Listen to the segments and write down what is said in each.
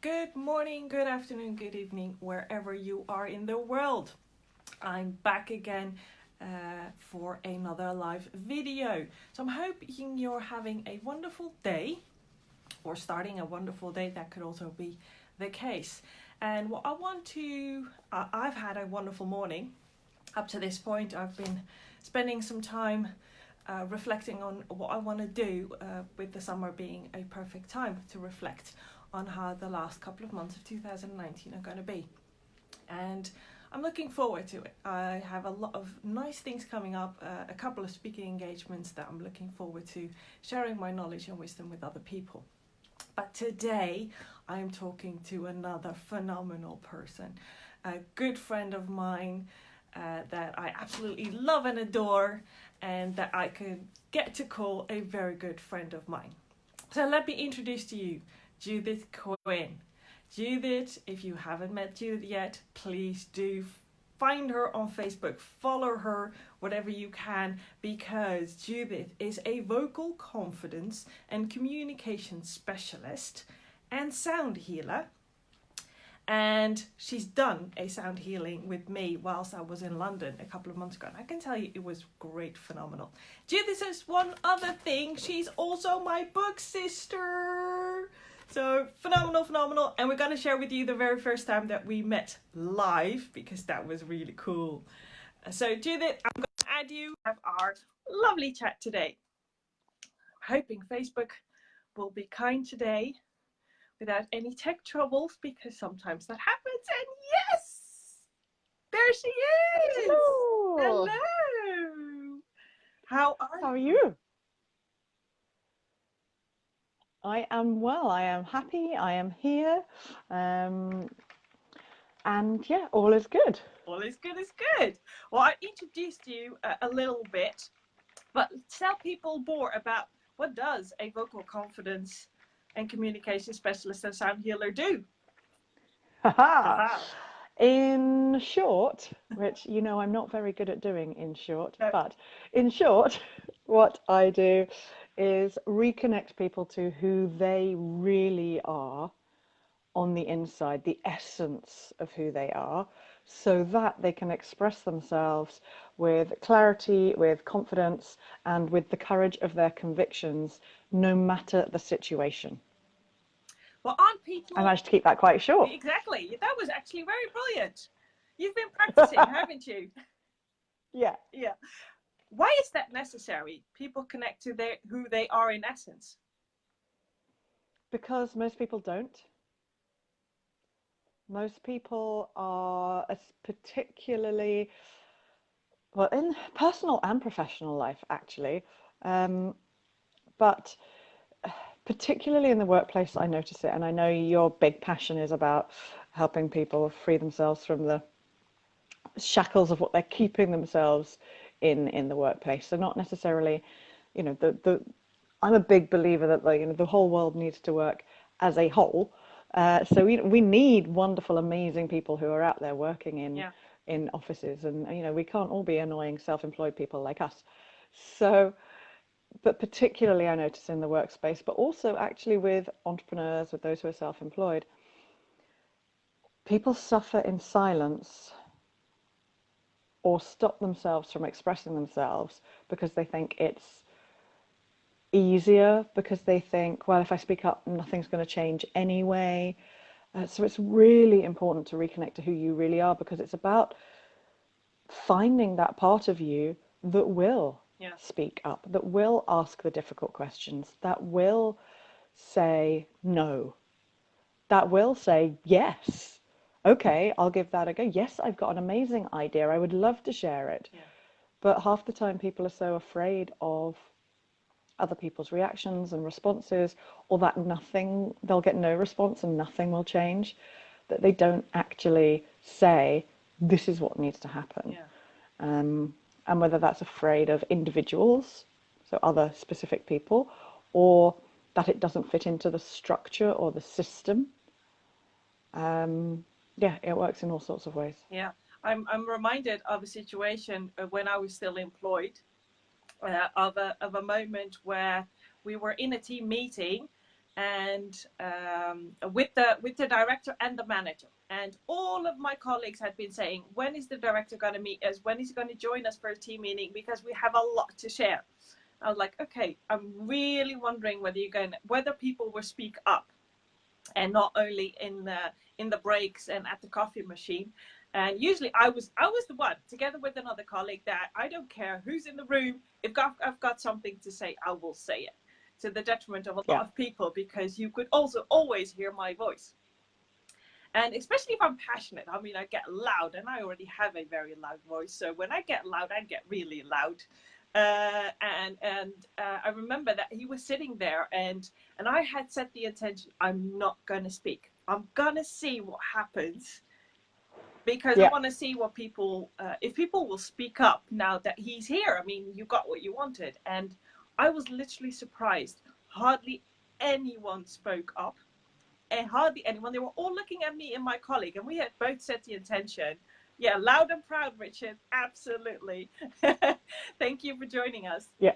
Good morning, good afternoon, good evening, wherever you are in the world. I'm back again for another live video. So I'm hoping you're having a wonderful day or starting a wonderful day. That could also be the case. And what I want to, I've had a wonderful morning. Up to this point, I've been spending some time reflecting on what I want to do with the summer being a perfect time to reflect on how the last couple of months of 2019 are going to be. And I'm looking forward to it. I have a lot of nice things coming up, a couple of speaking engagements that I'm looking forward to sharing my knowledge and wisdom with other people. But today I'm talking to another phenomenal person, a good friend of mine that I absolutely love and adore, and that I could get to call a very good friend of mine. So let me introduce to you Judith Quinn. Judith, if you haven't met Judith yet, please do find her on Facebook, follow her, whatever you can, because Judith is a vocal confidence and communication specialist and sound healer. And she's done a sound healing with me whilst I was in London a couple of months ago. And I can tell you it was great, phenomenal. Judith is one other thing. She's also my book sister. So phenomenal. And we're going to share with you the very first time that we met live, because that was really cool. So Judith, I'm going to add you. Have our lovely chat today. Hoping Facebook will be kind today without any tech troubles, because sometimes that happens. And yes, there she is. Hello. Hello. How How are you? I am well. I am happy. I am here. And yeah, all is good. All is good is good. Well, I introduced you a little bit, but tell people more about what does a vocal confidence and communication specialist and sound healer do? Haha. Haha. In short, which I'm not very good at doing in short, No. but in short, what I do is reconnect people to who they really are on the inside, the essence of who they are, so that they can express themselves with clarity, with confidence, and with the courage of their convictions, no matter the situation. Well, aren't I people managed to keep that quite short. exactly? That was actually very brilliant. You've been practicing, haven't you? Yeah. Yeah. Why is that necessary? People connect to who they are in essence. Because most people don't. Most people are particularly, well, in personal and professional life, actually, but particularly in the workplace, I notice it, and I know your big passion is about helping people free themselves from the shackles of what they're keeping themselves in the workplace. So not necessarily, the I'm a big believer that the whole world needs to work as a whole. So we need wonderful, amazing people who are out there working in offices, and we can't all be annoying self-employed people like us. So, but particularly I notice in the workspace, but also actually with entrepreneurs, with those who are self-employed, people suffer in silence or stop themselves from expressing themselves because they think it's easier, because they think, well, if I speak up, nothing's going to change anyway. So it's really important to reconnect to who you really are, because it's about finding that part of you that will speak up, that will ask the difficult questions, that will say no, that will say yes. Okay, I'll give that a go. Yes, I've got an amazing idea. I would love to share it. Yeah. But half the time people are so afraid of other people's reactions and responses, or that they'll get no response and nothing will change, that they don't actually say, this is what needs to happen. Yeah. And whether that's afraid of individuals, so other specific people, or that it doesn't fit into the structure or the system. Yeah, it works in all sorts of ways. Yeah. I'm reminded of a situation when I was still employed, of a moment where we were in a team meeting, and with the director and the manager. And all of my colleagues had been saying, when is the director going to meet us? When is he going to join us for a team meeting? Because we have a lot to share. I was like, okay, I'm really wondering whether people will speak up, and not only in the breaks and at the coffee machine. And usually I was the one, together with another colleague, that I don't care who's in the room. If I've got something to say, I will say it, to the detriment of a lot of people, because you could also always hear my voice. And especially if I'm passionate, I mean, I get loud, and I already have a very loud voice. So when I get loud, I get really loud. I remember that he was sitting there, and I had set the intention, I'm not going to speak. I'm going to see what happens, because I want to see what people, if people will speak up now that he's here. I mean, you got what you wanted. And I was literally surprised. Hardly anyone spoke up, and hardly anyone. They were all looking at me and my colleague, and we had both set the intention. Yeah, loud and proud, Richard. Absolutely. Thank you for joining us. Yeah.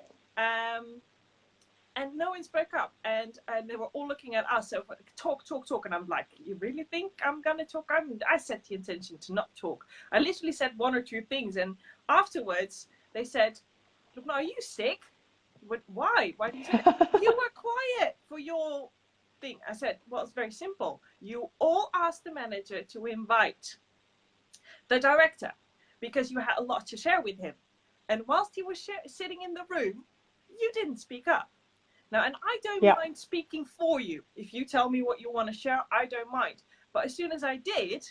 And no one spoke up, and they were all looking at us. So talk. And I'm like, you really think I'm going to talk? I set the intention to not talk. I literally said one or two things. And afterwards, they said, look, no, are you sick? Why? Why did you say that? You were quiet for your thing. I said, well, it's very simple. You all asked the manager to invite the director because you had a lot to share with him. And whilst he was sitting in the room, you didn't speak up. Now, and I don't mind speaking for you. If you tell me what you want to share, I don't mind. But as soon as I did,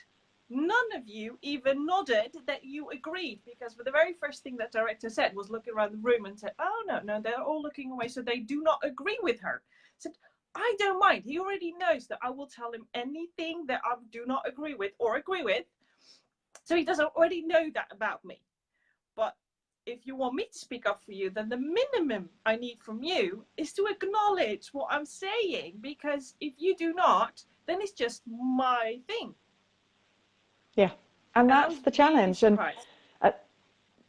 none of you even nodded that you agreed, because the very first thing that director said was look around the room and said, oh, no, they're all looking away, so they do not agree with her. I said, I don't mind. He already knows that I will tell him anything that I do not agree with or agree with. So he does already know that about me. But if you want me to speak up for you, then the minimum I need from you is to acknowledge what I'm saying, because if you do not, then it's just my thing. Yeah, and that's the challenge. Really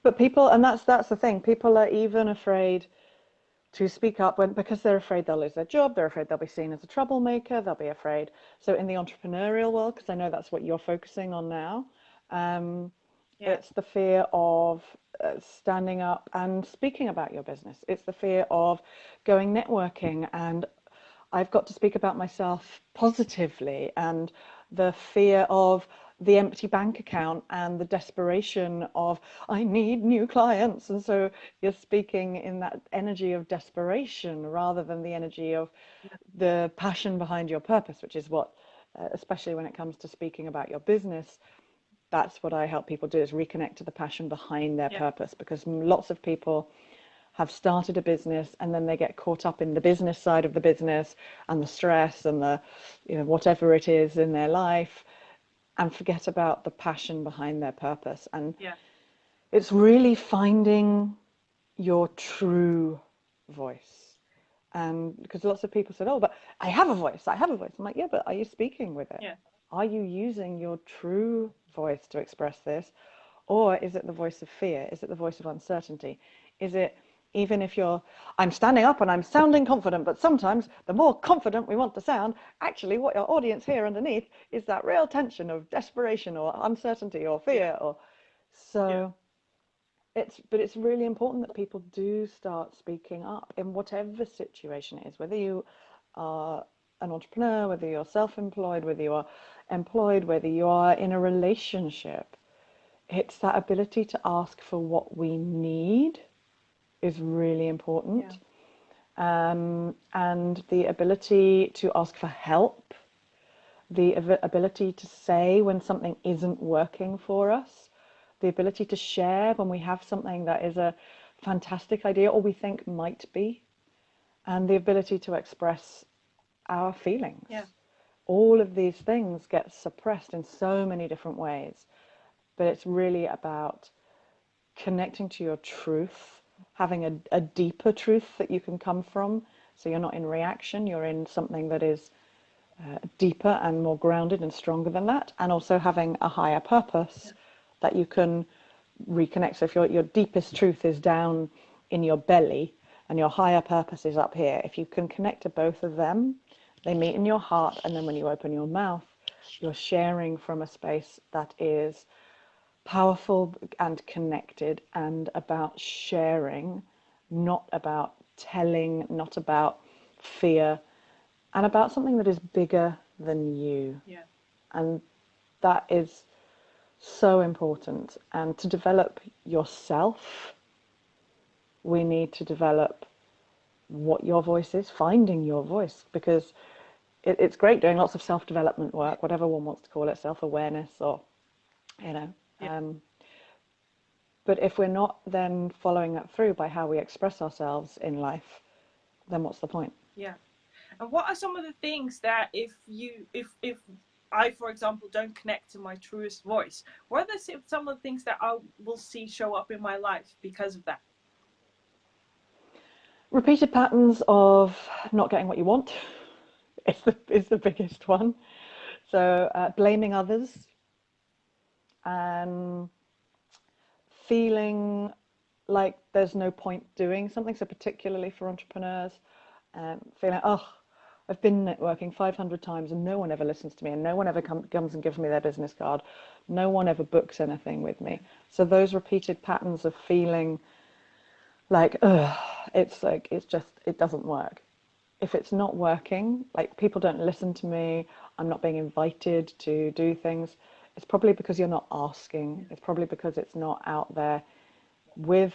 but people, and that's the thing, people are even afraid to speak up because they're afraid they'll lose their job, they're afraid they'll be seen as a troublemaker, they'll be afraid. So in the entrepreneurial world, because I know that's what you're focusing on now, it's the fear of standing up and speaking about your business. It's the fear of going networking, and I've got to speak about myself positively, and the fear of the empty bank account and the desperation of I need new clients. And so you're speaking in that energy of desperation rather than the energy of the passion behind your purpose, which is what, especially when it comes to speaking about your business, that's what I help people do, is reconnect to the passion behind their purpose. Because lots of people have started a business and then they get caught up in the business side of the business and the stress and the, whatever it is in their life, and forget about the passion behind their purpose. And it's really finding your true voice. And because lots of people said, oh, but I have a voice. I'm like, yeah, but are you speaking with it? Yeah. Are you using your true voice to express this? Or is it the voice of fear? Is it the voice of uncertainty? Is it, even if I'm standing up and I'm sounding confident, but sometimes the more confident we want to sound, actually what your audience hear underneath is that real tension of desperation or uncertainty or fear. It's really important that people do start speaking up in whatever situation it is, whether you are an entrepreneur, whether you're self-employed, whether you are employed, whether you are in a relationship. It's that ability to ask for what we need is really important. And the ability to ask for help, the ability to say when something isn't working for us, the ability to share when we have something that is a fantastic idea or we think might be, and the ability to express our feelings. All of these things get suppressed in so many different ways, but it's really about connecting to your truth, having a deeper truth that you can come from, so you're not in reaction, you're in something that is deeper and more grounded and stronger than that, and also having a higher purpose that you can reconnect. So if your deepest truth is down in your belly and your higher purpose is up here, if you can connect to both of them, They meet in your heart, and then when you open your mouth, you're sharing from a space that is powerful and connected and about sharing, not about telling, not about fear, and about something that is bigger than you. Yeah. And that is so important. And to develop yourself, we need to develop what your voice is, finding your voice, because it's great doing lots of self-development work, whatever one wants to call it, self-awareness, or, you know. Yeah. But if we're not then following that through by how we express ourselves in life, then what's the point? Yeah. And what are some of the things that if I, for example, don't connect to my truest voice, what are some of the things that I will see show up in my life because of that? Repeated patterns of not getting what you want is the biggest one. So blaming others, feeling like there's no point doing something. So particularly for entrepreneurs, feeling, oh, I've been networking 500 times and no one ever listens to me, and no one ever comes and gives me their business card. No one ever books anything with me. So those repeated patterns of feeling like, ugh, it doesn't work. If it's not working, like people don't listen to me, I'm not being invited to do things, it's probably because you're not asking. It's probably because it's not out there with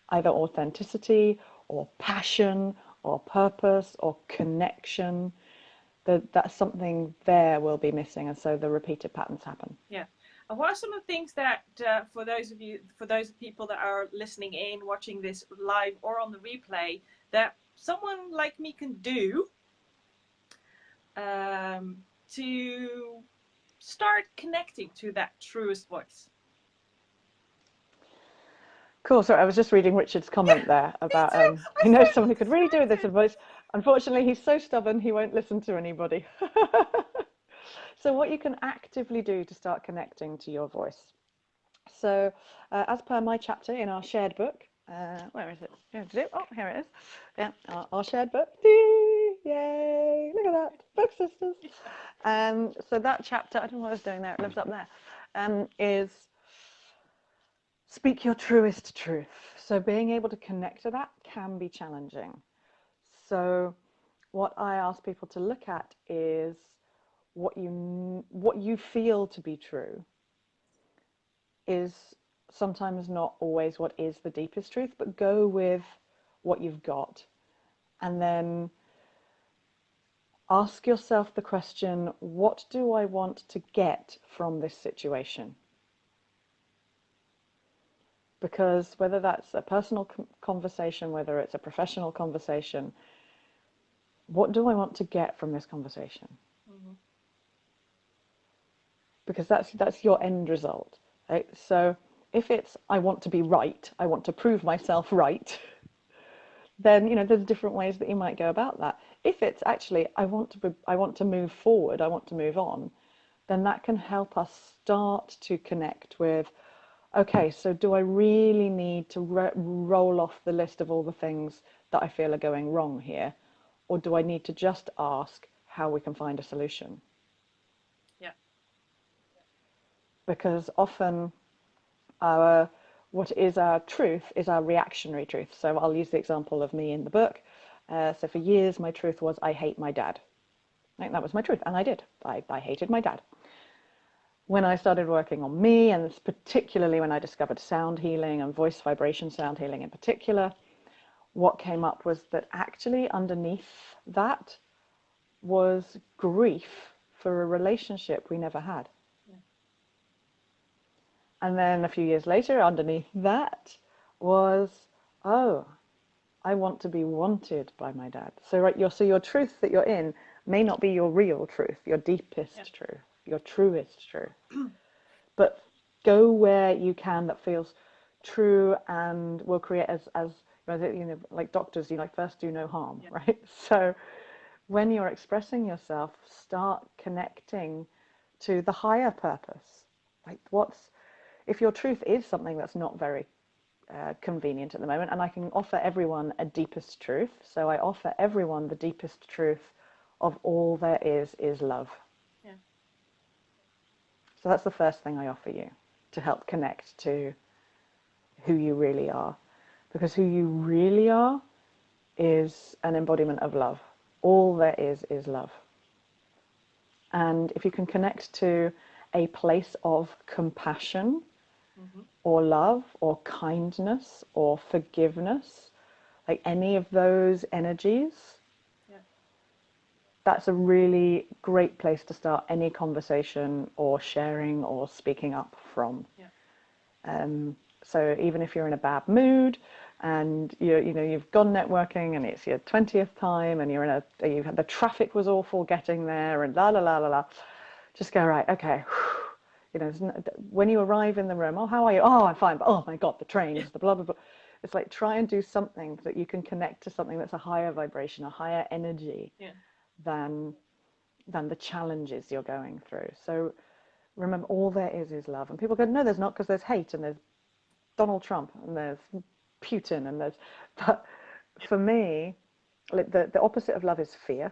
either authenticity or passion or purpose or connection. That's something there will be missing, and so the repeated patterns happen. Yeah. And what are some of the things that for those people that are listening in, watching this live or on the replay, that someone like me can do to start connecting to that truest voice? Cool. So I was just reading Richard's comment there about he knows someone who could really do with this advice. Unfortunately, he's so stubborn he won't listen to anybody. So what you can actively do to start connecting to your voice. So as per my chapter in our shared book, where is it? Oh, here it is. Yeah, our shared book. Yay! Look at that, book sisters. So that chapter, I don't know what I was doing there. It lives up there. Is speak your truest truth. So being able to connect to that can be challenging. So what I ask people to look at is what you feel to be true is sometimes not always what is the deepest truth, but go with what you've got. And then ask yourself the question, what do I want to get from this situation? Because whether that's a personal conversation, whether it's a professional conversation, what do I want to get from this conversation? Mm-hmm. Because that's your end result, right? So if it's I want to be right, I want to prove myself right, then there's different ways that you might go about that. If it's actually I want to move forward, I want to move on, then that can help us start to connect with, okay, so do I really need to roll off the list of all the things that I feel are going wrong here? Or do I need to just ask how we can find a solution? Yeah. Because often what is our truth is our reactionary truth. So I'll use the example of me in the book. So for years, my truth was, I hate my dad. Like, that was my truth, and I did. I hated my dad. When I started working on me, and particularly when I discovered sound healing and voice vibration sound healing in particular, what came up was that actually underneath that was grief for a relationship we never had. Yeah. And then a few years later, underneath that was, oh, I want to be wanted by my dad. So your truth that you're in may not be your real truth, your deepest truth, your truest truth. But go where you can that feels true and will create as like doctors, like first do no harm, right? So when you're expressing yourself, start connecting to the higher purpose. Like if your truth is something that's not very convenient at the moment, and I can offer everyone a deepest truth. So I offer everyone the deepest truth of all there is love. Yeah. So that's the first thing I offer you, to help connect to who you really are. Because who you really are is an embodiment of love. All there is love. And if you can connect to a place of compassion, or love, or kindness, or forgiveness, like any of those energies, that's a really great place to start any conversation or sharing or speaking up from. So even if you're in a bad mood and you've gone networking and it's your 20th time and you've had, the traffic was awful getting there and la la la la la, just go, right, okay. When you arrive in the room, oh, how are you? Oh, I'm fine. But oh my God, the trains, the blah blah blah. It's like, try and do something that you can connect to something that's a higher vibration, a higher energy than the challenges you're going through. So remember, all there is love. And people go, no, there's not, because there's hate and there's Donald Trump and there's Putin and there's. But for me, the opposite of love is fear.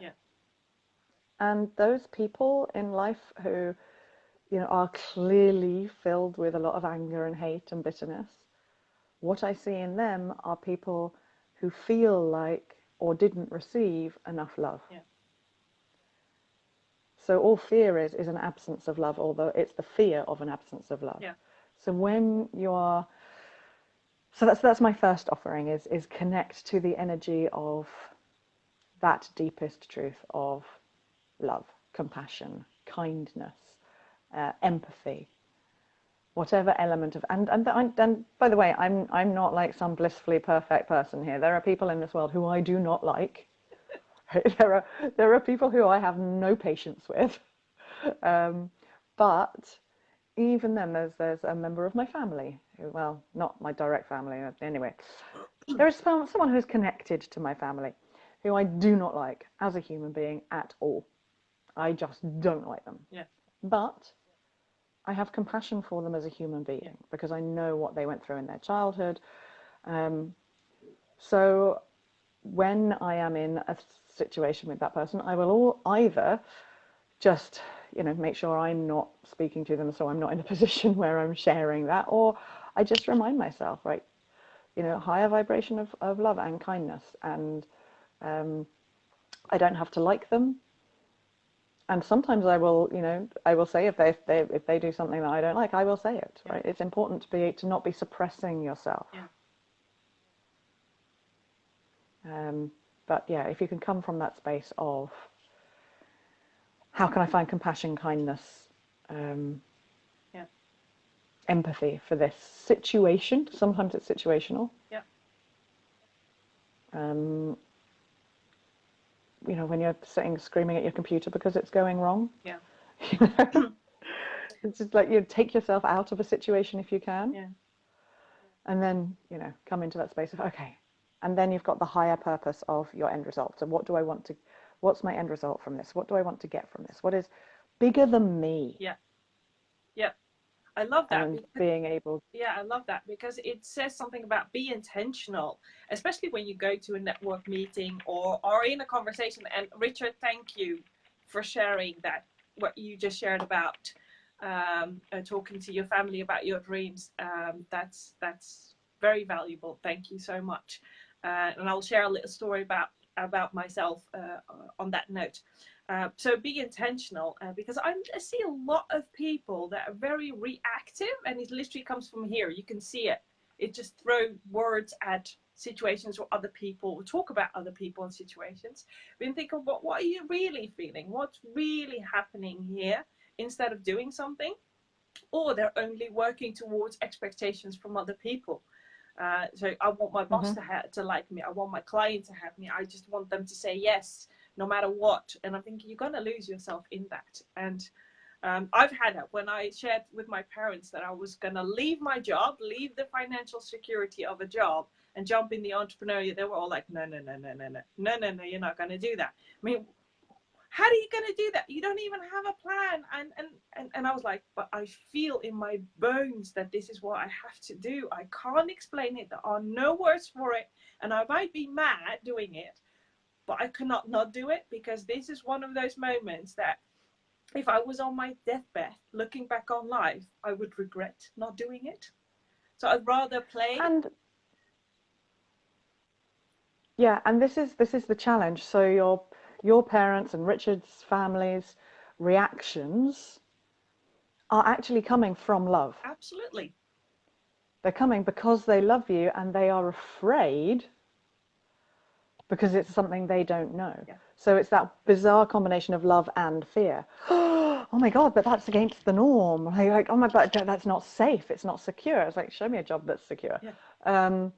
And those people in life who are clearly filled with a lot of anger and hate and bitterness, what I see in them are people who feel like or didn't receive enough love. So all fear is an absence of love, although it's the fear of an absence of love. So when you are, so that's my first offering, is connect to the energy of that deepest truth of love, compassion, kindness, empathy, whatever element of, and by the way, I'm not like some blissfully perfect person here. There are people in this world who I do not like. There are people who I have no patience with, but even then, there's a member of my family who, well, not my direct family anyway. There is someone who's connected to my family who I do not like as a human being at all. I just don't like them. But I have compassion for them as a human being because I know what they went through in their childhood. So when I am in a situation with that person, I will either just, make sure I'm not speaking to them, so I'm not in a position where I'm sharing that, or I just remind myself, right, higher vibration of love and kindness, and I don't have to like them. And sometimes I will say, if they do something that I don't like, I will say it. Right? It's important to not be suppressing yourself. But yeah, if you can come from that space of how can I find compassion, kindness, empathy for this situation. Sometimes it's situational. When you're sitting screaming at your computer because it's going wrong. It's just like, take yourself out of a situation if you can. And then, come into that space of, okay. And then you've got the higher purpose of your end result. So what's my end result from this? What do I want to get from this? What is bigger than me? I love that. And being able. I love that because it says something about be intentional, especially when you go to a network meeting or in a conversation. And Richard, thank you for sharing that, what you just shared about talking to your family about your dreams. That's very valuable. Thank you so much. And I'll share a little story about myself on that note. So be intentional, because I see a lot of people that are very reactive, and it literally comes from here. You can see it. It just throw words at situations or other people, or talk about other people and situations. Then think of what are you really feeling? What's really happening here? Instead of doing something, or they're only working towards expectations from other people. So I want my boss to like me. I want my client to have me. I just want them to say yes, no matter what. And I'm thinking, you're going to lose yourself in that. And I've had that when I shared with my parents that I was going to leave my job, leave the financial security of a job, and jump in the entrepreneurial. They were all like, no, you're not going to do that. I mean, how are you going to do that? You don't even have a plan. And I was like, but I feel in my bones that this is what I have to do. I can't explain it. There are no words for it. And I might be mad doing it, but I could not do it, because this is one of those moments that if I was on my deathbed looking back on life, I would regret not doing it. So I'd rather play. And yeah, and this is the challenge. So your parents and Richard's family's reactions are actually coming from love. Absolutely. They're coming because they love you, and they are afraid because it's something they don't know. Yeah. So it's that bizarre combination of love and fear. Oh my God, but that's against the norm. Like, oh my God, that's not safe. It's not secure. It's like, show me a job that's secure. Yeah.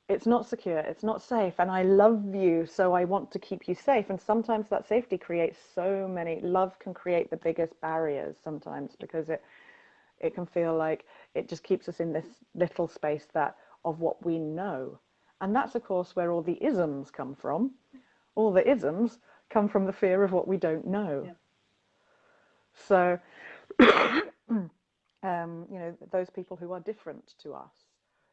It's not secure. It's not safe. And I love you, so I want to keep you safe. And sometimes that safety creates so many. Love can create the biggest barriers sometimes, because it can feel like it just keeps us in this little space of what we know. And that's, of course, where all the isms come from. All the isms come from the fear of what we don't know. Yeah. So, those people who are different to us,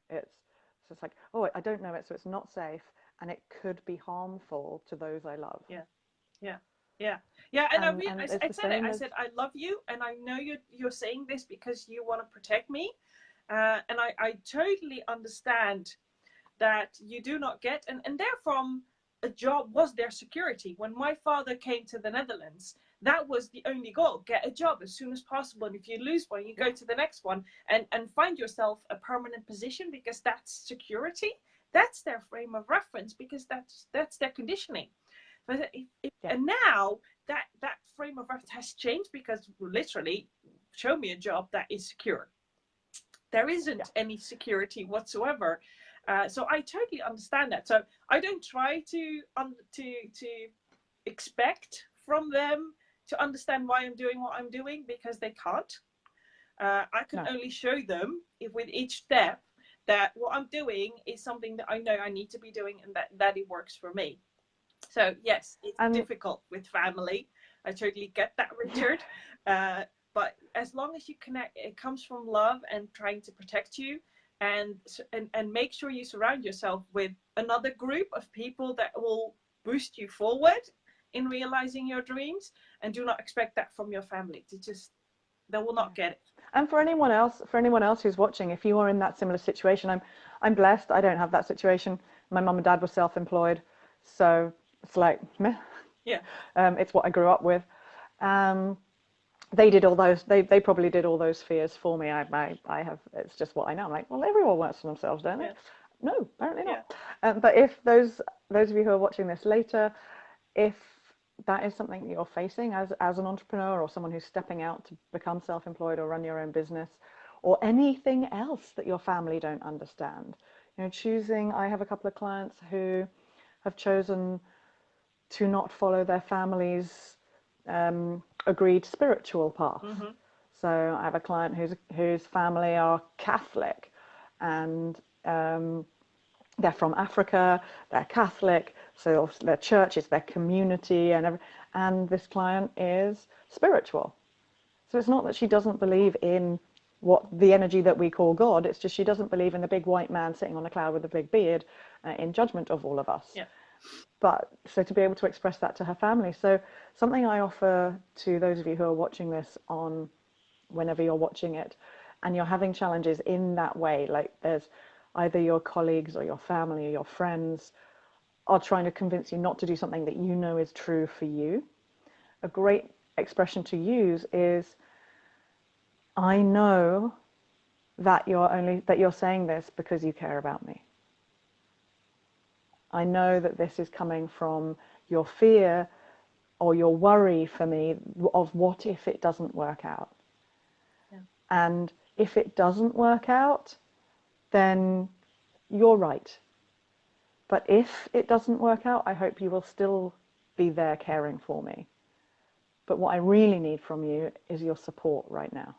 it's like, oh, I don't know it, so it's not safe, and it could be harmful to those I love. Yeah. Yeah. Yeah. Yeah. And I said it. I said, I love you, and I know you're saying this because you want to protect me. And I totally understand that you do not get, and therefore a job was their security. When my father came to the Netherlands, that was the only goal: get a job as soon as possible. And if you lose one, you go to the next one and find yourself a permanent position, because that's security. That's their frame of reference, because that's their conditioning. But and now that frame of reference has changed, because literally, show me a job that is secure. There isn't any security whatsoever. So I totally understand that. So I don't try to expect from them to understand why I'm doing what I'm doing, because they can't. I can only show them, with each step, that what I'm doing is something that I know I need to be doing, and that it works for me. So yes, it's difficult with family. I totally get that, Richard. But as long as you connect, it comes from love and trying to protect you, and make sure you surround yourself with another group of people that will boost you forward in realizing your dreams, and do not expect that from your family. They will not get it. And for anyone else who's watching, if you are in that similar situation, I'm blessed. I don't have that situation. My mum and dad were self-employed, so it's like meh. Yeah. It's what I grew up with. They did all those. They probably did all those fears for me. I have. It's just what I know. I'm like, well, everyone works for themselves, don't they? Yeah. No, apparently not. But if those of you who are watching this later, if that is something that you're facing as an entrepreneur, or someone who's stepping out to become self-employed or run your own business, or anything else that your family don't understand, choosing. I have a couple of clients who have chosen to not follow their family's agreed spiritual path. Mm-hmm. So I have a client whose family are Catholic, and they're from Africa. They're Catholic, so their church is their community, and this client is spiritual. So it's not that she doesn't believe in what the energy that we call God. It's just she doesn't believe in the big white man sitting on a cloud with a big beard in judgment of all of us. Yeah. But so to be able to express that to her family. So something I offer to those of you who are watching this on whenever you're watching it, and you're having challenges in that way, like there's either your colleagues or your family or your friends are trying to convince you not to do something that you know is true for you. A great expression to use is, I know that you're saying this because you care about me. I know that this is coming from your fear or your worry for me of what if it doesn't work out. Yeah. And if it doesn't work out, then you're right. But if it doesn't work out, I hope you will still be there caring for me. But what I really need from you is your support right now.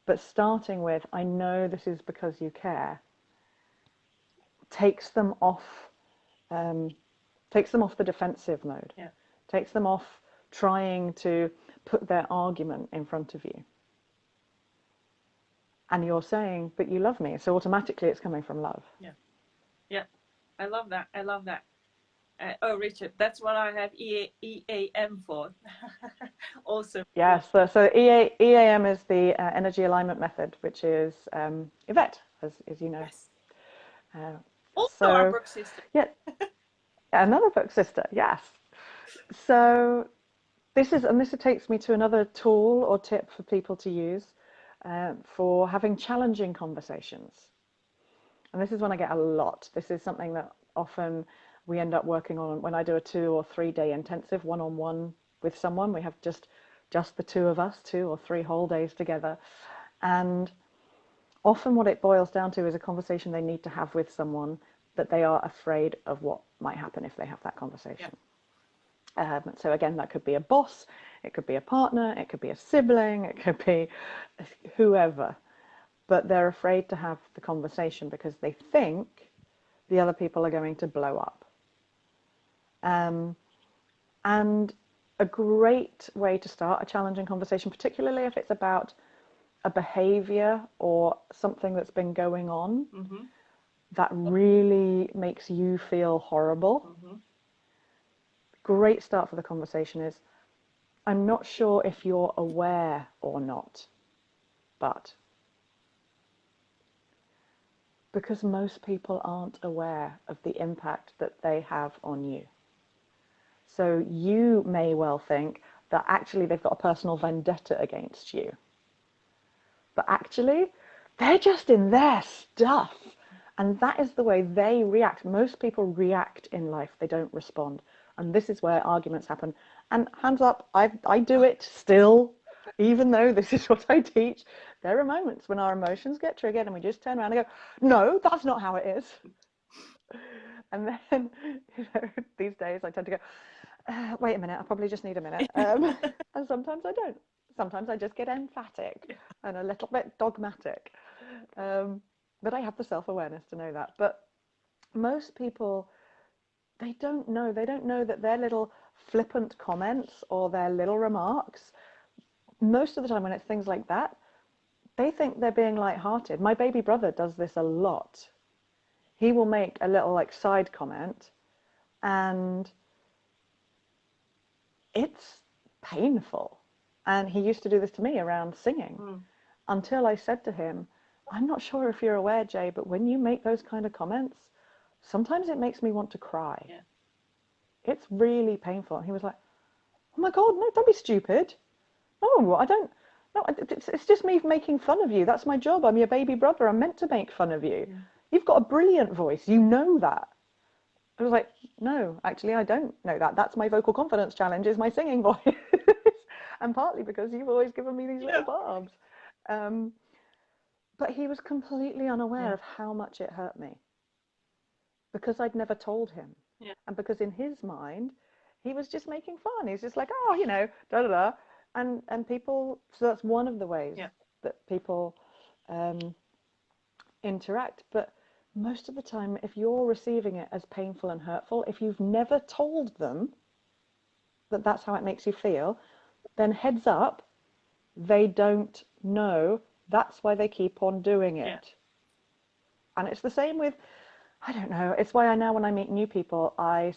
But starting with, I know this is because you care, takes them off the defensive mode. Yeah. Takes them off trying to put their argument in front of you. And you're saying, but you love me. So automatically it's coming from love. Yeah. Yeah. I love that. Oh, Richard, that's what I have EAM for. Also. Yes, so EAM is the energy alignment method, which is Yvette, as you know. Yes. Uh, Also our so, book sister. yeah, another book sister, yes. So this takes me to another tool or tip for people to use for having challenging conversations. And this is one I get a lot. This is something that often we end up working on when I do a 2 or 3 day intensive one-on-one with someone. We have just the two of us, 2 or 3 whole days together. And often what it boils down to is a conversation they need to have with someone that they are afraid of what might happen if they have that conversation. Yeah. So again, that could be a boss, it could be a partner, it could be a sibling, it could be whoever. But they're afraid to have the conversation because they think the other people are going to blow up. And a great way to start a challenging conversation, particularly if it's about a behavior or something that's been going on that really makes you feel horrible. Great start for the conversation is, I'm not sure if you're aware or not, but... Because most people aren't aware of the impact that they have on you. So you may well think that actually they've got a personal vendetta against you. But actually, they're just in their stuff. And that is the way they react. Most people react in life, they don't respond. And this is where arguments happen. And hands up, I do it still, even though this is what I teach. There are moments when our emotions get triggered and we just turn around and go, no, that's not how it is. And then, these days I tend to go, wait a minute, I probably just need a minute. And sometimes I don't. Sometimes I just get emphatic and a little bit dogmatic. But I have the self-awareness to know that. But most people, they don't know that their little flippant comments or their little remarks, most of the time when it's things like that, they think they're being light-hearted. My baby brother does this a lot. He will make a little side comment and it's painful. And he used to do this to me around singing until I said to him, I'm not sure if you're aware, Jay, but when you make those kind of comments, sometimes it makes me want to cry. Yeah. It's really painful. And he was like, oh my God, no, don't be stupid. No, I don't. No, it's just me making fun of you. That's my job. I'm your baby brother. I'm meant to make fun of you. Yeah. You've got a brilliant voice. You know that. I was like, no, actually, I don't know that. That's my vocal confidence challenge, is my singing voice. And partly because you've always given me these little barbs. But he was completely unaware of how much it hurt me. Because I'd never told him. Yeah. And because in his mind, he was just making fun. He's just like, oh, da-da-da. And people, so that's one of the ways that people interact. But most of the time, if you're receiving it as painful and hurtful, if you've never told them that that's how it makes you feel, then heads up, they don't know. That's why they keep on doing it. Yeah. And it's the same with, I don't know, it's why I now, when I meet new people, I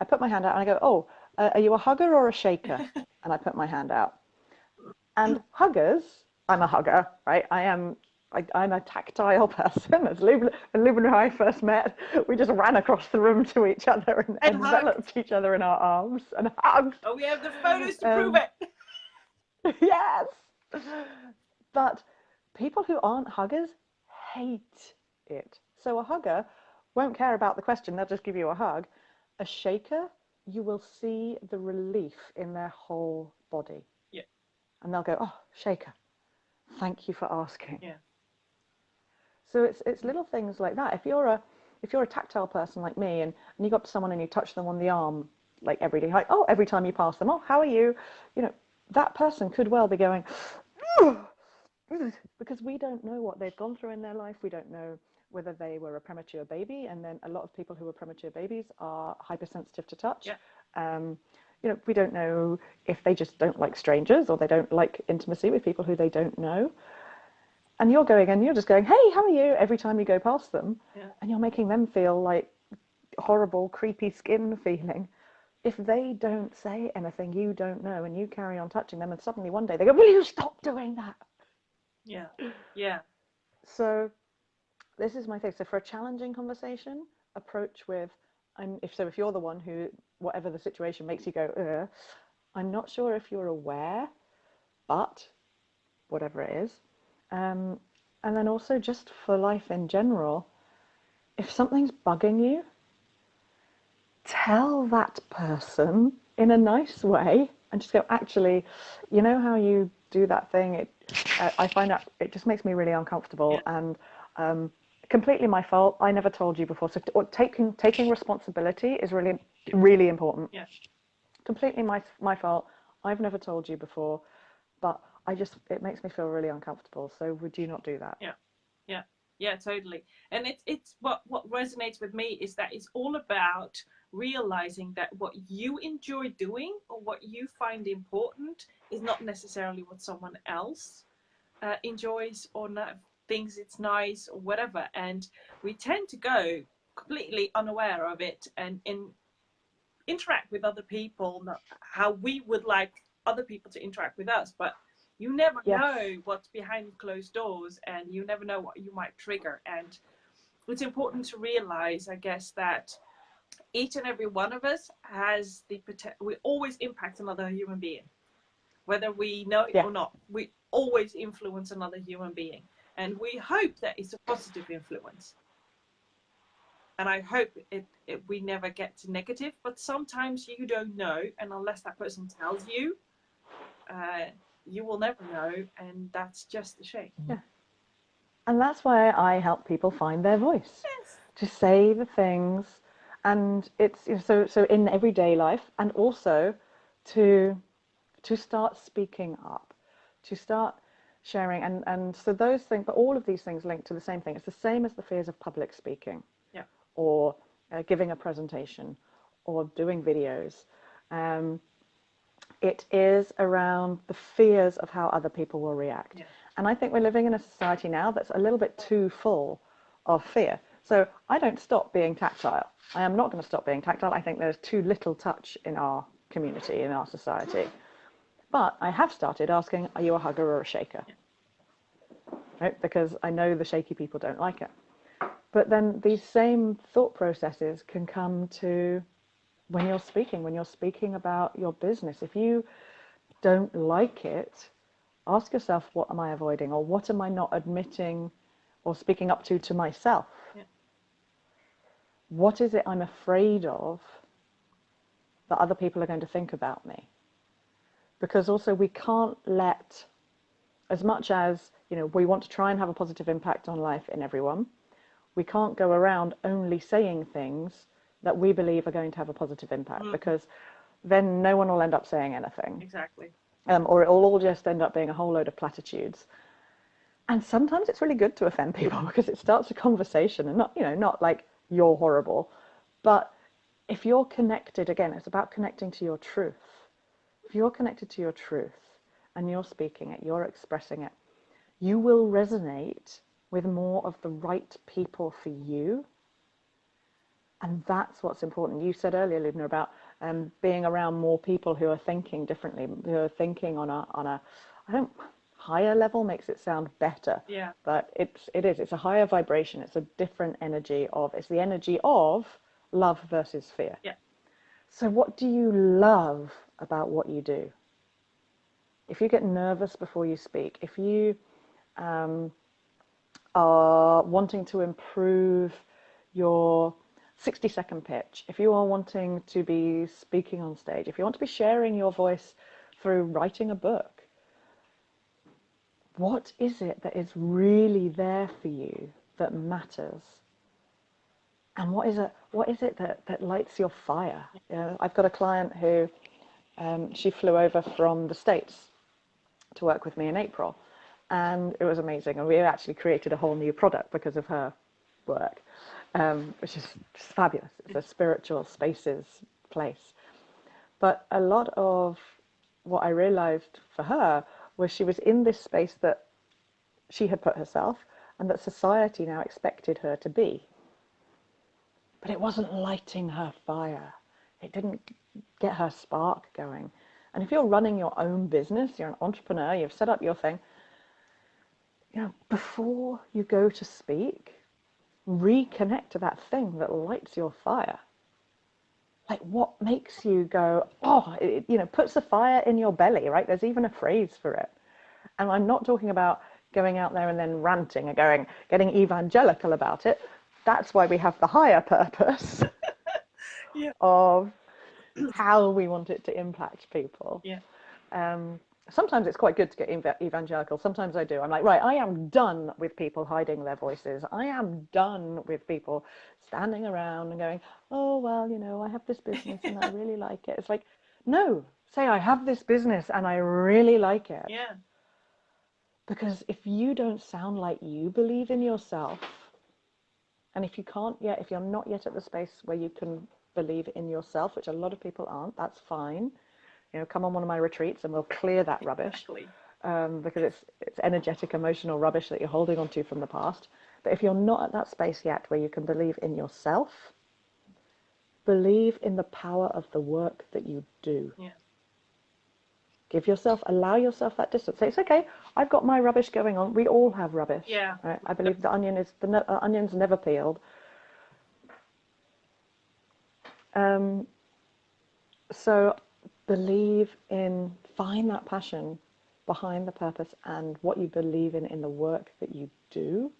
put my hand out and I go, oh, are you a hugger or a shaker? And I put my hand out. And huggers, I'm a hugger, right? I'm a tactile person. As Luben and I first met, we just ran across the room to each other and enveloped each other in our arms and hugged. Oh, we have the photos to prove it. Yes. But people who aren't huggers hate it. So a hugger won't care about the question. They'll just give you a hug. A shaker, you will see the relief in their whole body. Yeah. And they'll go, oh, shaker, thank you for asking. Yeah. So it's little things like that. If you're a tactile person like me and you go up to someone and you touch them on the arm like every day, like, oh, every time you pass them, oh, how are you? That person could well be going, because we don't know what they've gone through in their life. We don't know whether they were a premature baby, and then a lot of people who are premature babies are hypersensitive to touch. Yeah. We don't know if they just don't like strangers or they don't like intimacy with people who they don't know. And you're just going, hey, how are you? Every time you go past them. Yeah. And you're making them feel like horrible, creepy skin feeling, if they don't say anything you don't know and you carry on touching them, and suddenly one day they go, will you stop doing that? Yeah. Yeah. So this is my thing. So for a challenging conversation, approach with, if you're the one who, whatever the situation makes you go, ugh, I'm not sure if you're aware, but whatever it is. And then also just for life in general, if something's bugging you, tell that person in a nice way and just go, actually, you know how you do that thing? I find that it just makes me really uncomfortable, Yeah. and completely my fault. I never told you before. So taking responsibility is really, really important. Yeah. Completely my fault. I've never told you before, but it makes me feel really uncomfortable. So would you not do that? Yeah. Yeah. Yeah, totally. And it's what resonates with me is that it's all about realizing that what you enjoy doing or what you find important is not necessarily what someone else enjoys or not, thinks it's nice or whatever. And we tend to go completely unaware of it and interact with other people, not how we would like other people to interact with us. But you never Yes. know what's behind closed doors, and you never know what you might trigger. And it's important to realize, I guess, that each and every one of us has the potential. We always impact another human being, whether we know it Yeah. or not. We always influence another human being, and we hope that it's a positive influence. And I hope we never get to negative, but sometimes you don't know, and unless that person tells you, you will never know, and that's just a shame. Yeah. And that's why I help people find their voice, Yes. to say the things, and it's so in everyday life, and also to start speaking up, to start sharing, and so those things, but all of these things link to the same thing. It's the same as the fears of public speaking, Yeah. or giving a presentation, or doing videos. It is around the fears of how other people will react. Yeah. And I think we're living in a society now that's a little bit too full of fear. So I don't stop being tactile. I am not going to stop being tactile. I think there's too little touch in our community, in our society. But I have started asking, are you a hugger or a shaker? Yeah. Right? Because I know the shaky people don't like it. But then these same thought processes can come to when you're speaking about your business. If you don't like it, ask yourself, what am I avoiding, or what am I not admitting or speaking up to myself? Yeah. What is it I'm afraid of that other people are going to think about me? Because also we can't let, as much as we want to try and have a positive impact on life in everyone, we can't go around only saying things that we believe are going to have a positive impact, because then no one will end up saying anything. Exactly. Or it will all just end up being a whole load of platitudes. And sometimes it's really good to offend people because it starts a conversation, and not like you're horrible, but if you're connected, again, it's about connecting to your truth. If you're connected to your truth and you're speaking it, you're expressing it, you will resonate with more of the right people for you. And that's what's important. You said earlier, Lubna, about being around more people who are thinking differently, who are thinking on a higher level makes it sound better. Yeah. But it's a higher vibration. It's a different energy it's the energy of love versus fear. Yeah. So what do you love about what you do? If you get nervous before you speak, if you are wanting to improve your 60-second pitch, if you are wanting to be speaking on stage, if you want to be sharing your voice through writing a book, what is it that is really there for you that matters? And what is it that lights your fire? I've got a client who she flew over from the States to work with me in April, and it was amazing. And we actually created a whole new product because of her work, which is just fabulous. It's a spiritual spaces place. But a lot of what I realized for her was she was in this space that she had put herself and that society now expected her to be. but it wasn't lighting her fire. It didn't get her spark going. And if you're running your own business, you're an entrepreneur, you've set up your thing, before you go to speak, reconnect to that thing that lights your fire. Like, what makes you go, oh, it puts a fire in your belly, right? There's even a phrase for it. And I'm not talking about going out there and then ranting and getting evangelical about it. That's why we have the higher purpose of how we want it to impact people. Sometimes it's quite good to get evangelical. Sometimes I do. I'm like, right, I am done with people hiding their voices. I am done with people standing around and going, oh, well, I have this business and I really like it. It's like, no, say I have this business and I really like it. Yeah. Because if you don't sound like you believe in yourself, and if you're not yet at the space where you can believe in yourself, which a lot of people aren't, that's fine. Come on one of my retreats and we'll clear that rubbish. Exactly. Because it's energetic, emotional rubbish that you're holding on to from the past. But if you're not at that space yet where you can believe in yourself, believe in the power of the work that you do. Yeah. Allow yourself that distance. Say, it's okay, I've got my rubbish going on. We all have rubbish. Yeah. Right? I believe the onion's never peeled. So find that passion behind the purpose and what you believe in the work that you do,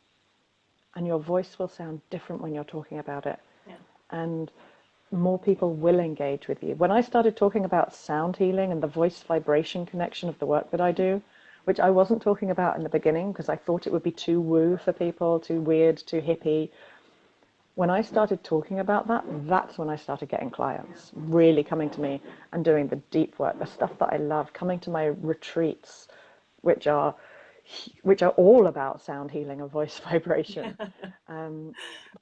and your voice will sound different when you're talking about it. Yeah. And more people will engage with you. When I started talking about sound healing and the voice vibration connection of the work that I do, which I wasn't talking about in the beginning because I thought it would be too woo for people, too weird, too hippie. When I started talking about that, that's when I started getting clients really coming to me and doing the deep work, the stuff that I love, coming to my retreats, which are all about sound healing and voice vibration,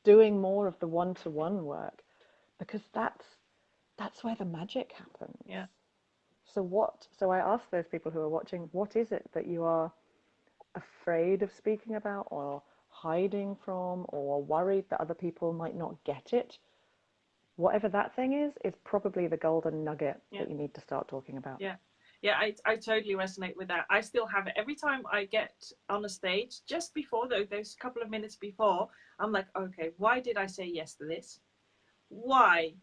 doing more of the one-to-one work, because that's where the magic happens. Yeah. So I ask those people who are watching, what is it that you are afraid of speaking about or hiding from or worried that other people might not get it? Whatever that thing is probably the golden nugget that you need to start talking about. Yeah, I totally resonate with that. I still have it every time I get on a stage. Just before those couple of minutes before, I'm like, okay, why did I say yes to this? Why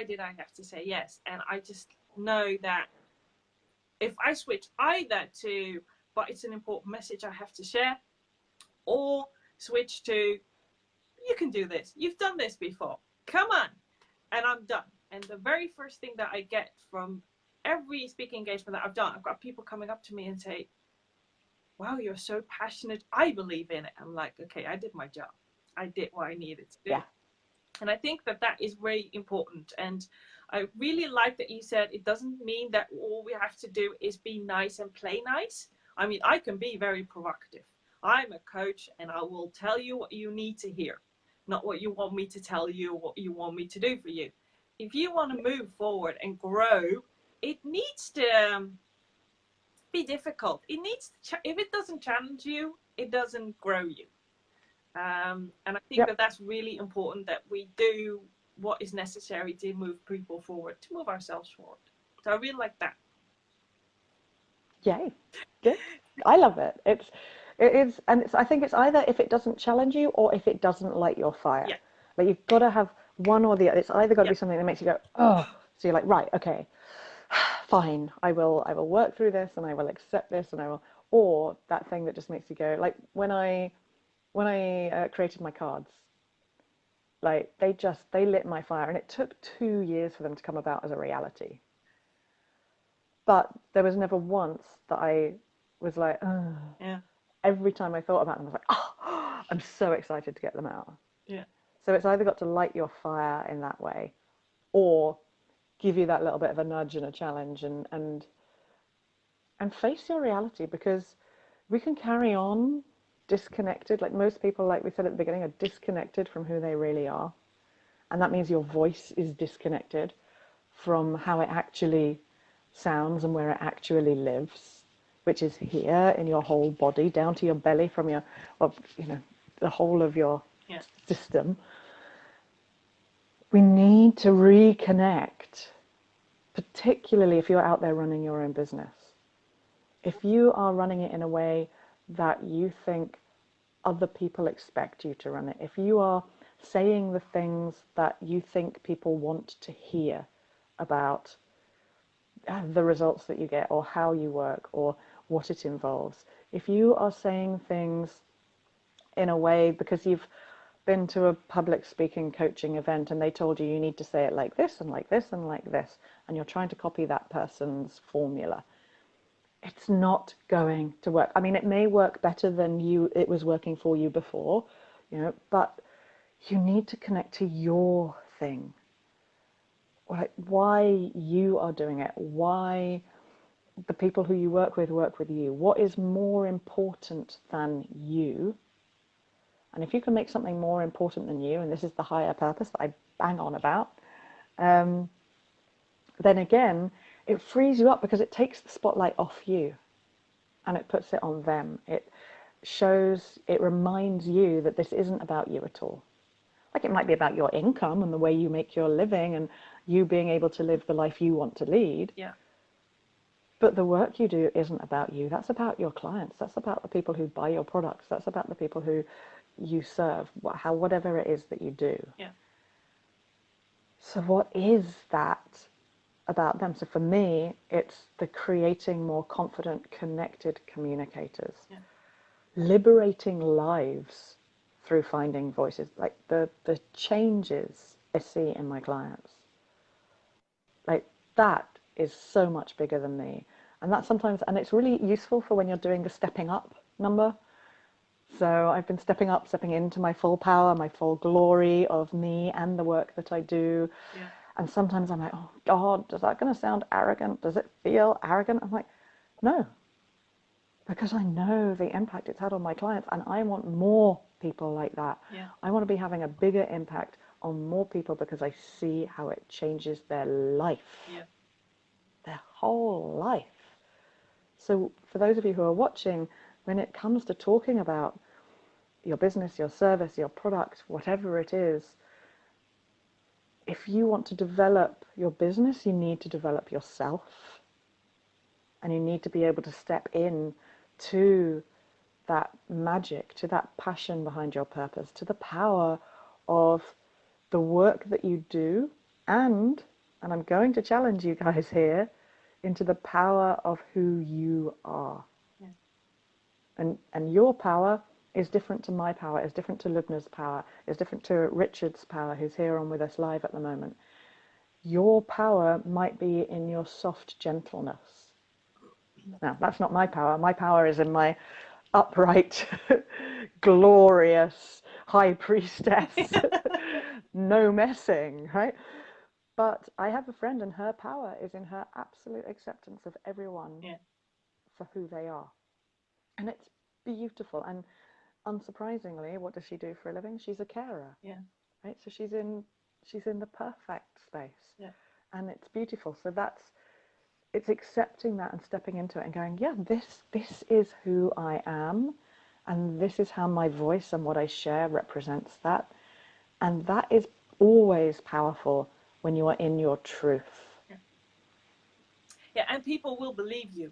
did I have to say yes? And I just know that if I switch either to, but it's an important message I have to share, or switch to, you can do this, you've done this before, come on, and I'm done. And the very first thing that I get from every speaking engagement that I've done, I've got people coming up to me and say, wow, you're so passionate, I believe in it. I'm like, okay, I did my job, I did what I needed to do. Yeah. And I think that is very important. And I really like that you said it doesn't mean that all we have to do is be nice and play nice. I mean, I can be very provocative. I'm a coach and I will tell you what you need to hear, not what you want me to tell you, what you want me to do for you. If you want to move forward and grow, it needs to be difficult. It needs to if it doesn't challenge you, it doesn't grow you. And I think that's really important, that we do what is necessary to move people forward, to move ourselves forward. So I really like that. Yay. Good. I love it. It is, and I think it's either if it doesn't challenge you or if it doesn't light your fire. Yeah. Like, you've got to have one or the other. It's either got to be something that makes you go, oh, so you're like, right, okay, fine, I will work through this and I will accept this and I will, or that thing that just makes you go, like when I created my cards, like they lit my fire, and it took 2 years for them to come about as a reality. But there was never once that I was like, oh. Yeah. Every time I thought about them, I was like, oh, I'm so excited to get them out. Yeah. So it's either got to light your fire in that way, or give you that little bit of a nudge and a challenge, and face your reality, because we can carry on disconnected. Like most people, like we said at the beginning, are disconnected from who they really are. And that means your voice is disconnected from how it actually sounds and where it actually lives, which is here in your whole body, down to your belly, from your, well, the whole of your system. we need to reconnect, particularly if you're out there running your own business. If you are running it in a way that you think other people expect you to run it, if you are saying the things that you think people want to hear about the results that you get or how you work or what it involves, if you are saying things in a way because you've been to a public speaking coaching event and they told you you need to say it like this and like this and like this, and you're trying to copy that person's formula, it's not going to work. I mean, it may work better than it was working for you before, but you need to connect to your thing. Like why you are doing it, why the people who you work with you. What is more important than you? And if you can make something more important than you, and this is the higher purpose that I bang on about, then again, it frees you up because it takes the spotlight off you and it puts it on them. It reminds you that this isn't about you at all. Like it might be about your income and the way you make your living and you being able to live the life you want to lead. Yeah. But the work you do isn't about you. That's about your clients. That's about the people who buy your products. That's about the people who you serve, whatever it is that you do. Yeah. So what is that about them? So for me, it's the creating more confident, connected communicators, liberating lives through finding voices, like the changes I see in my clients. Like that is so much bigger than me. And that's sometimes, and it's really useful for when you're doing the stepping up number. So I've been stepping into my full power, my full glory of me and the work that I do. Yeah. And sometimes I'm like, oh God, is that going to sound arrogant? Does it feel arrogant? I'm like, no, because I know the impact it's had on my clients and I want more people like that. Yeah. I want to be having a bigger impact on more people because I see how it changes their life, their whole life. So for those of you who are watching, when it comes to talking about your business, your service, your product, whatever it is, if you want to develop your business, you need to develop yourself. And you need to be able to step in to that magic, to that passion behind your purpose, to the power of the work that you do, and I'm going to challenge you guys here, into the power of who you are. Yeah. And your power is different to my power, is different to Lubna's power, is different to Richard's power, who's here on with us live at the moment. Your power might be in your soft gentleness. Now, that's not my power. My power is in my upright, glorious high priestess, no messing, right? But I have a friend and her power is in her absolute acceptance of everyone for who they are. And it's beautiful. And unsurprisingly, what does she do for a living? She's a carer. Yeah. Right? So she's in the perfect space. Yeah. And it's beautiful. So it's accepting that and stepping into it and going, yeah, this is who I am, and this is how my voice and what I share represents that. And that is always powerful when you are in your truth. Yeah, and people will believe you.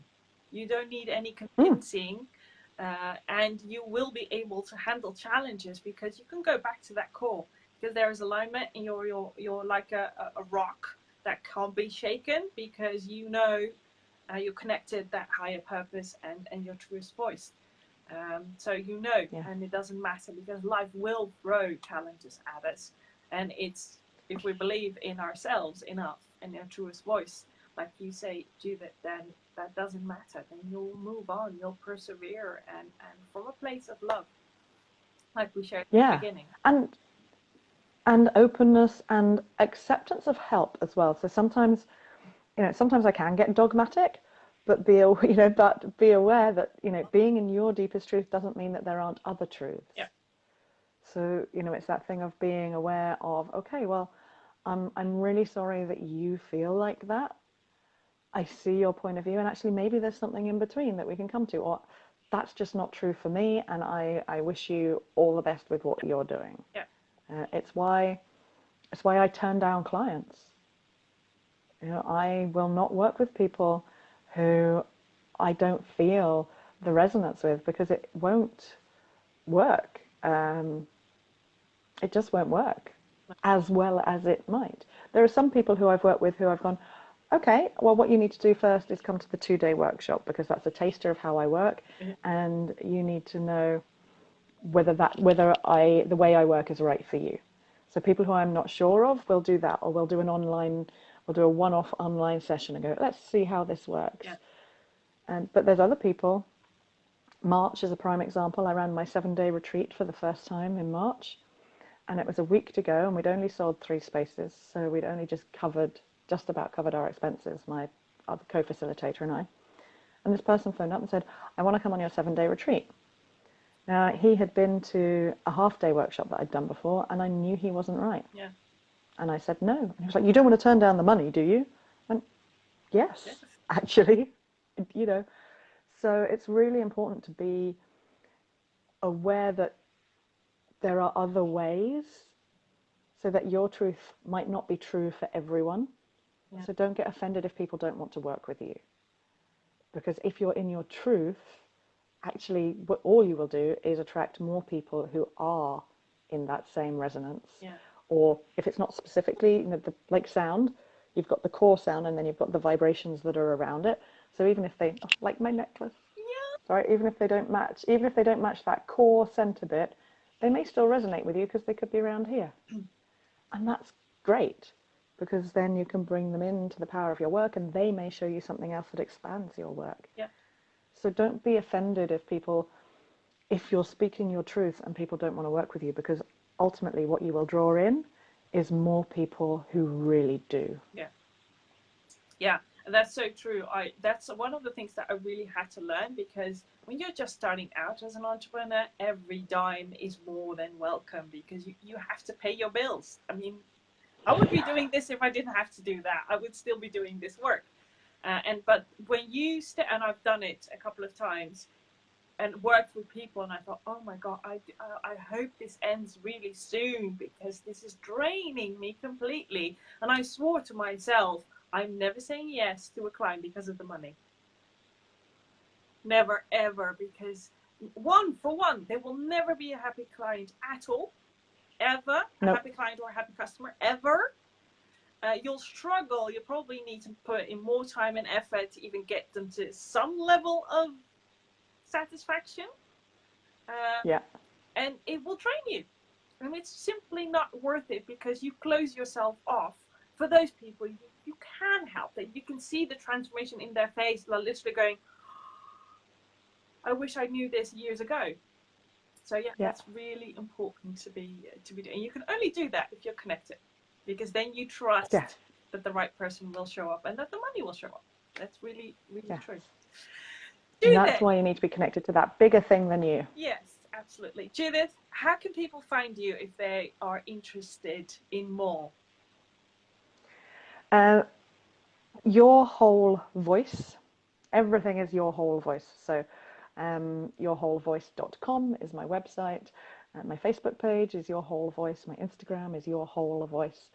You don't need any convincing, and you will be able to handle challenges because you can go back to that core, because there is alignment and you're like a rock that can't be shaken because you're connected that higher purpose and your truest voice. So and it doesn't matter because life will throw challenges at us, and it's if we believe in ourselves enough and our truest voice, like you say, Judith, then that doesn't matter. Then you'll move on, you'll persevere, and from a place of love, like we shared at the beginning. And openness and acceptance of help as well. So sometimes I can get dogmatic, but be aware that being in your deepest truth doesn't mean that there aren't other truths. Yeah. So it's that thing of being aware of, okay, well, I'm really sorry that you feel like that. I see your point of view, and actually maybe there's something in between that we can come to, or that's just not true for me, and I wish you all the best with what you're doing. Yeah. It's why It's why I turn down clients. I will not work with people who I don't feel the resonance with, because it won't work. It just won't work as well as it might. There are some people who I've worked with who I've gone, okay, well, what you need to do first is come to the 2-day workshop, because that's a taster of how I work, and you need to know whether the way I work is right for you. So people who I'm not sure of, will do that, or we'll do a one-off online session and go, let's see how this works. But there's other people. March is a prime example. I ran my 7-day retreat for the first time in March, and it was a week to go, and we'd only sold 3 spaces, so we'd only just about covered our expenses, my other co-facilitator and I. And this person phoned up and said, I want to come on your 7-day retreat. Now, he had been to a half-day workshop that I'd done before, and I knew he wasn't right. Yeah. And I said, no. And he was like, you don't want to turn down the money, do you? I went, yes, actually. So it's really important to be aware that there are other ways, so that your truth might not be true for everyone. Yeah. So don't get offended if people don't want to work with you. Because if you're in your truth, actually, all you will do is attract more people who are in that same resonance. Yeah. Or if it's not specifically, like sound, you've got the core sound, and then you've got the vibrations that are around it. So even if they, like my necklace, sorry, even if they don't match that core center bit, they may still resonate with you, because they could be around here. And that's great, because then you can bring them into the power of your work, and they may show you something else that expands your work. Yeah. So don't be offended if you're speaking your truth and people don't want to work with you, because ultimately what you will draw in is more people who really do. Yeah. Yeah, and that's so true. That's one of the things that I really had to learn, because when you're just starting out as an entrepreneur, every dime is more than welcome, because you have to pay your bills. I mean, I would be doing this if I didn't have to do that. I would still be doing this work. But when you and I've done it a couple of times and worked with people, and I thought, oh my God, I hope this ends really soon, because this is draining me completely. And I swore to myself, I'm never saying yes to a client because of the money. Never, ever, because for one, there will never be a happy client at all, ever. Nope. A happy client or a happy customer, ever. You'll struggle. You probably need to put in more time and effort to even get them to some level of satisfaction. Yeah. And it will drain you. And it's simply not worth it, because you close yourself off. For those people, you can help them. You can see the transformation in their face. They're literally going, I wish I knew this years ago. So yeah, that's really important to be doing. And you can only do that if you're connected, because then you trust that the right person will show up and that the money will show up. That's really, really true. And that's why you need to be connected to that bigger thing than you. Yes, absolutely. Judith, how can people find you if they are interested in more? Your whole voice. Everything is your whole voice. So yourwholevoice.com is my website. My Facebook page is Your Whole Voice. My Instagram is Your Whole Voice.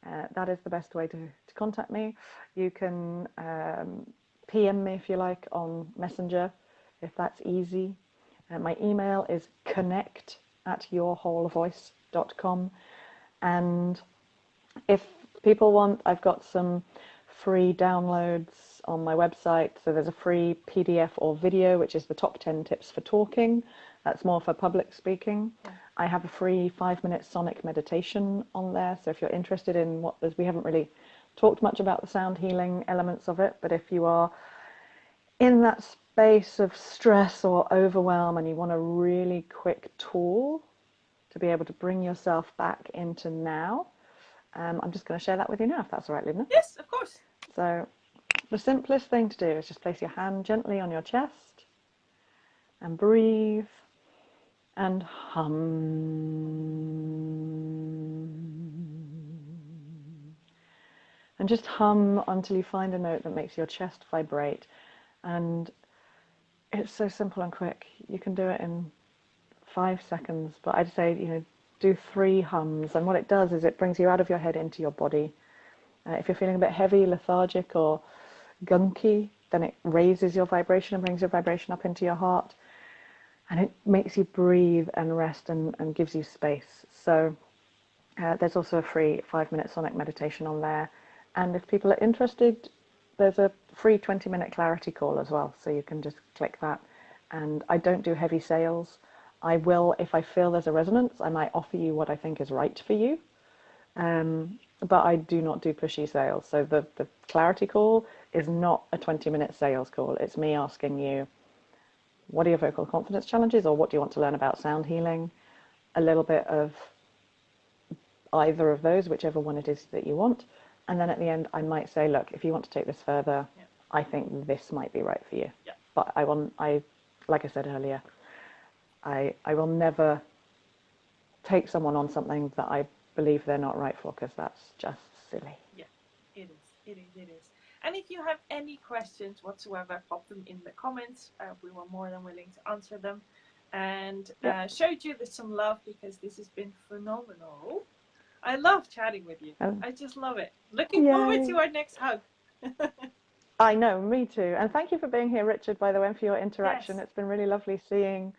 That is the best way to contact me. You can PM me if you like on Messenger, if that's easy. My email is connect@yourwholevoice.com. And if people want, I've got some free downloads on my website. So there's a free PDF or video, which is the top 10 tips for talking. That's more for public speaking. Yeah. I have a free 5-minute sonic meditation on there. So if you're interested in we haven't really talked much about the sound healing elements of it, but if you are in that space of stress or overwhelm and you want a really quick tool to be able to bring yourself back into now, I'm just going to share that with you now, if that's all right, Luna. Yes, of course. So the simplest thing to do is just place your hand gently on your chest and breathe and hum. And just hum until you find a note that makes your chest vibrate. And it's so simple and quick. You can do it in 5 seconds, but I'd say, do 3 hums, and what it does is it brings you out of your head into your body. If you're feeling a bit heavy, lethargic, or gunky, then it raises your vibration and brings your vibration up into your heart, and it makes you breathe and rest and gives you space. So there's also a free 5-minute sonic meditation on there, and if people are interested, there's a free 20-minute clarity call as well, so you can just click that. And I don't do heavy sales. I will, if I feel there's a resonance, I might offer you what I think is right for you. But I do not do pushy sales. So the clarity call is not a 20-minute sales call. It's me asking you, what are your vocal confidence challenges, or what do you want to learn about sound healing? A little bit of either of those, whichever one it is that you want. And then at the end, I might say, look, if you want to take this further, I think this might be right for you. But like I said earlier, I will never take someone on something that I believe they're not right for, because that's just silly. Yeah, it is. And if you have any questions whatsoever, pop them in the comments. We were more than willing to answer them. And show Judith some love, because this has been phenomenal. I love chatting with you. I just love it. Looking forward to our next hug. I know, me too. And thank you for being here, Richard, by the way, and for your interaction. It's been really lovely seeing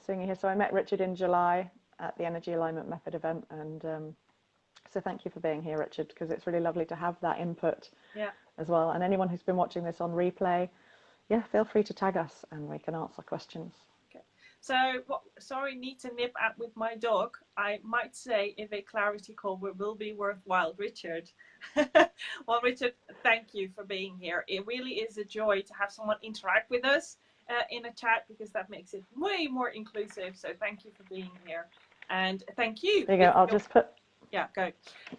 seeing you here. So I met Richard in July at the Energy Alignment Method event, and so thank you for being here, Richard, because it's really lovely to have that input as well. And anyone who's been watching this on replay, feel free to tag us and we can answer questions. So, sorry, need to nip out with my dog. I might say if a clarity call will be worthwhile, Richard. Well, Richard, thank you for being here. It really is a joy to have someone interact with us in a chat, because that makes it way more inclusive. So thank you for being here. And thank you. There you go. I'll just put... go.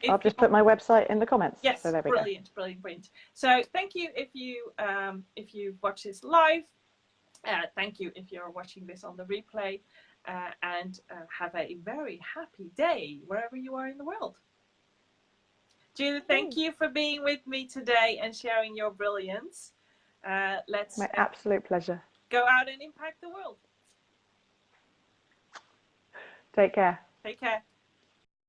I'll just put my website in the comments. Yes, so there we brilliant. So thank you if you watch this live. Thank you if you're watching this on the replay, and have a very happy day wherever you are in the world. Judith, thank you for being with me today and sharing your brilliance. Let's my absolute pleasure. Go out and impact the world. Take care. Take care.